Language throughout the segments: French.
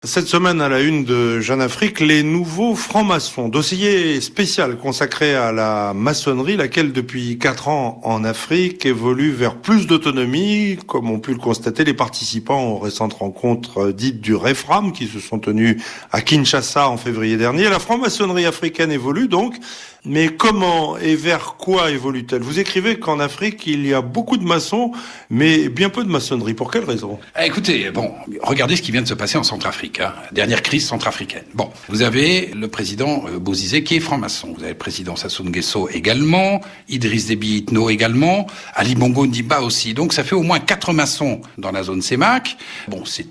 Cette semaine, à la une de Jeune Afrique, les nouveaux francs-maçons. Dossier spécial consacré à la maçonnerie, laquelle depuis 4 ans en Afrique évolue vers plus d'autonomie. Comme ont pu le constater les participants aux récentes rencontres dites du REFRAM qui se sont tenues à Kinshasa en février dernier. La franc-maçonnerie africaine évolue donc, mais comment et vers quoi évolue-t-elle? Vous écrivez qu'en Afrique, il y a beaucoup de maçons, mais bien peu de maçonnerie. Pour quelle raison? Écoutez, regardez ce qui vient de se passer en Centrafrique. Dernière crise centrafricaine. Vous avez le président Bozizé qui est franc-maçon. Vous avez le président Sassou Nguesso également, Idriss Déby Itno également, Ali Bongo Ondimba aussi. Donc ça fait au moins 4 maçons dans la zone CEMAC. C'est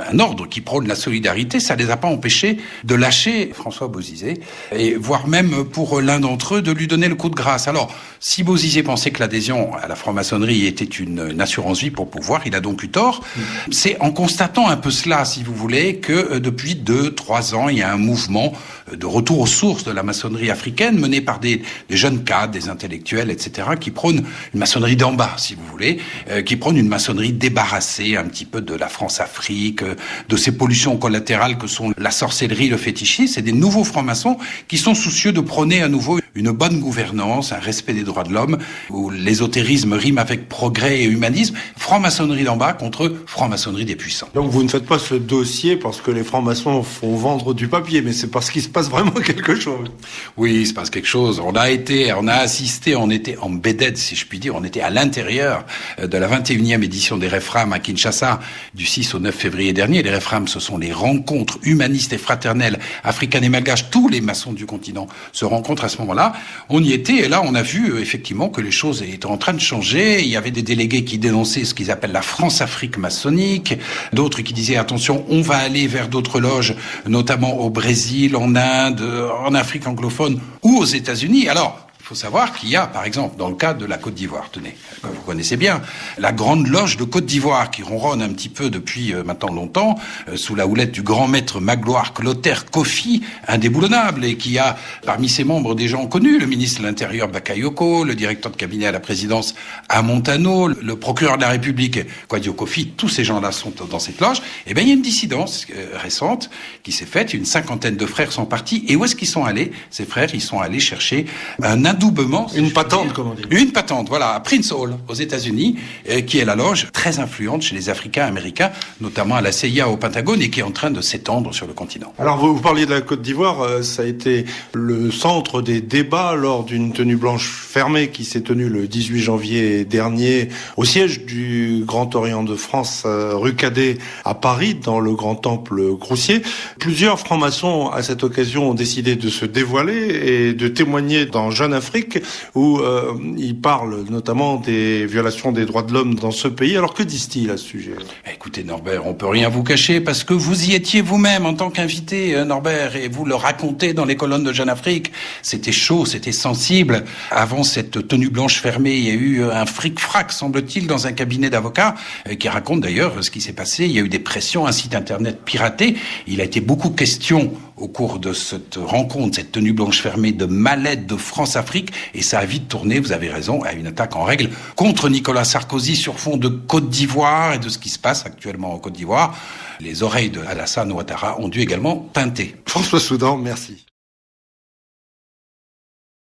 un ordre qui prône la solidarité. Ça les a pas empêchés de lâcher François Bozizé et voire même pour l'un d'entre eux de lui donner le coup de grâce. Alors, si Bozizé pensait que l'adhésion à la franc-maçonnerie était une assurance vie pour pouvoir, il a donc eu tort. C'est en constatant un peu cela, si vous voulez, que depuis 2-3 ans, il y a un mouvement de retour aux sources de la maçonnerie africaine mené par des jeunes cadres, des intellectuels, etc., qui prônent une maçonnerie d'en bas, si vous voulez, qui prônent une maçonnerie débarrassée un petit peu de la France-Afrique, de ces pollutions collatérales que sont la sorcellerie, le fétichisme. C'est des nouveaux francs-maçons qui sont soucieux de prôner à nouveau une bonne gouvernance, un respect des droits de l'homme, où l'ésotérisme rime avec progrès et humanisme. Franc-maçonnerie d'en bas contre franc-maçonnerie des puissants. Donc vous ne faites pas ce dossier parce que les francs-maçons font vendre du papier, mais c'est parce qu'il se passe vraiment quelque chose. Oui, il se passe quelque chose. On a assisté, on était embedded, si je puis dire, on était à l'intérieur de la 21e édition des REFRAM à Kinshasa du 6 au 9 février dernier. Les REFRAM, ce sont les rencontres humanistes et fraternelles africaines et malgaches. Tous les maçons du continent se rencontrent à ce moment-là. On y était et là, on a vu effectivement que les choses étaient en train de changer. Il y avait des délégués qui dénonçaient ce qu'ils appellent la France-Afrique maçonnique, d'autres qui disaient attention, on va aller vers d'autres loges, notamment au Brésil, en Inde, en Afrique anglophone ou aux États-Unis. Alors, il faut savoir qu'il y a, par exemple, dans le cas de la Côte d'Ivoire, tenez, que vous connaissez bien, la Grande Loge de Côte d'Ivoire, qui ronronne un petit peu depuis maintenant longtemps, sous la houlette du grand maître Magloire Clotaire Kofi, indéboulonnable, et qui a parmi ses membres des gens connus, le ministre de l'Intérieur Bakayoko, le directeur de cabinet à la présidence Amontano, le procureur de la République Kwadio Kofi, tous ces gens-là sont dans cette loge. Et il y a une dissidence récente qui s'est faite, une 50aine de frères sont partis, et où est-ce qu'ils sont allés? Ces frères, ils sont allés chercher un adoubement. Une patente, comme on dit. Une patente, voilà, à Prince Hall, aux États-Unis, qui est la loge très influente chez les Africains américains, notamment à la CIA au Pentagone, et qui est en train de s'étendre sur le continent. Alors, vous parliez de la Côte d'Ivoire, ça a été le centre des débats lors d'une tenue blanche fermée qui s'est tenue le 18 janvier dernier au siège du Grand Orient de France, rue Cadet à Paris, dans le Grand Temple Groussier. Plusieurs francs-maçons, à cette occasion, ont décidé de se dévoiler et de témoigner dans Jeune Afrique, où il parle notamment des violations des droits de l'homme dans ce pays. Alors que disent-ils à ce sujet? Écoutez Norbert, on peut rien vous cacher parce que vous y étiez vous-même en tant qu'invité, Norbert, et vous le racontez dans les colonnes de Jeune Afrique. C'était chaud, c'était sensible. Avant cette tenue blanche fermée, il y a eu un fric-frac, semble-t-il, dans un cabinet d'avocats qui raconte d'ailleurs ce qui s'est passé. Il y a eu des pressions, un site internet piraté. Il a été beaucoup question au cours de cette rencontre, cette tenue blanche fermée, de mal-être de France-Afrique, et ça a vite tourné, vous avez raison, à une attaque en règle contre Nicolas Sarkozy sur fond de Côte d'Ivoire et de ce qui se passe actuellement en Côte d'Ivoire. Les oreilles de Alassane Ouattara ont dû également teinter. François Soudan, merci.